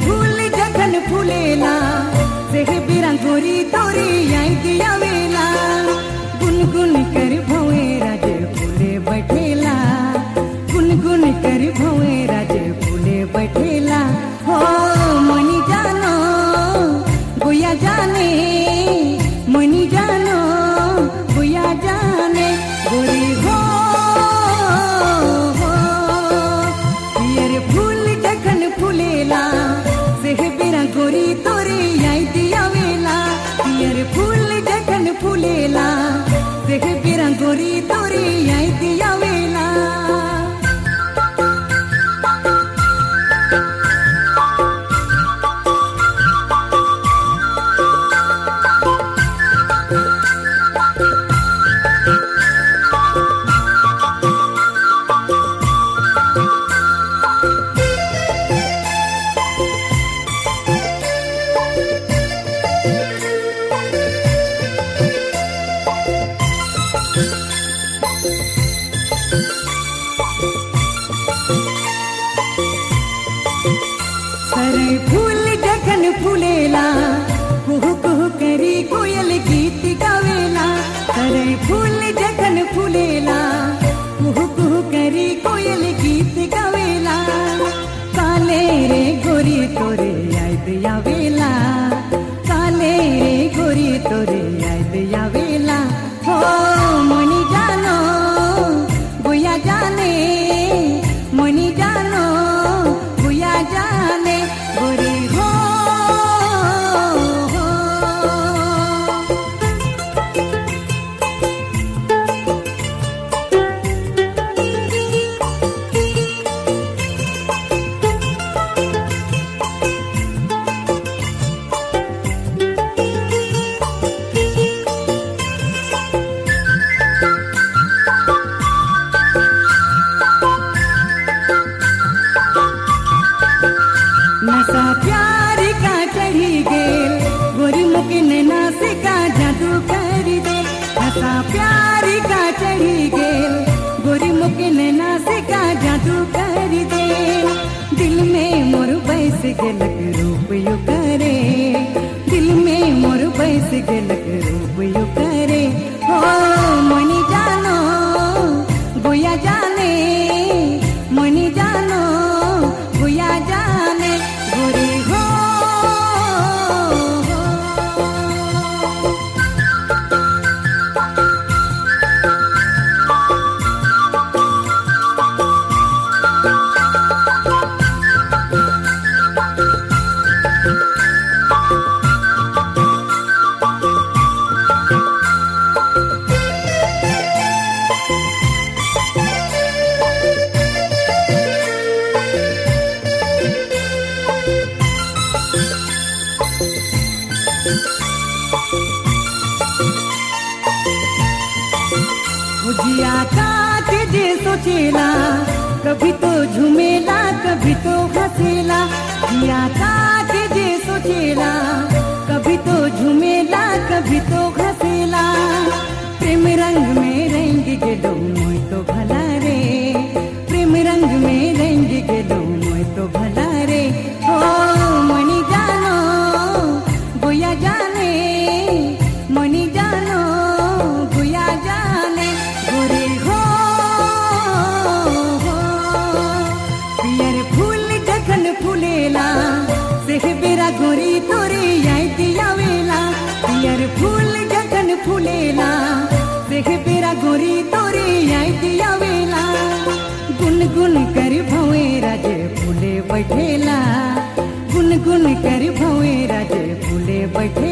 फूल जखन फूलेला से बिरंग गोरी तोरी आई दिया वेला गुनगुन कर भवे राजे फूले बैठेला गुनगुन कर भवे राजे फूले बैठेला हो मनी जानो गोया जाने मनी जानो गोया जाने गोरी हो पियर फूल जखन फूलेला गोरी तोरी आई दिया वेला पियर फूल जखन फूलेला देख बिरा गोरी तोरी आई दिया वेला फूल जखन फूलेला कुहू कुहू करी कोयल गीत गावेला अरे फूल जखन फूलेला कुहू कुहू करी कोयल गीत गावेला काले रे गोरी तोरे याद आवेला काले रे गोरी तोरे याद आवेला हो मनी जानो गोया जाने मनी जानो गोया जाने गोरी हो नशा प्यार का चढ़ी गेल गोरी मुके नैना से का जादू कर दे नशा प्यार का चढ़ी गेल गोरी मुके नैना से का जादू कर दे दिल में मोर बैस गेलक रूप यू करे दिल में मोर बैस गेलक रूप यू करे हो मनी जानो गोया जाने मनी जानो गोया जाने गोरी हो जिया काट जे सोचेला कभी तो झूमेला कभी तो हंसेला जिया काट जे सोचेला कभी तो झूमेला कभी तो हंसेला प्रेम रंग में रंग गेलो मोय तो भला रे प्रेम रंग में रंग गेलो मोय तो भला रे हो मनी जानो गोया जाने मनी जानो गोया जाने गोरी हो पियर फूल जखन फूलेला से बेरा गोरी तोरे आई दिया वेला पियर फूल जखन फूलेला से बेरा गोरी तोरे आई दिया वेला गुनगुन कर भवे राजे फूले बैठेला गुनगुन कर भवे राजे फूले बैठे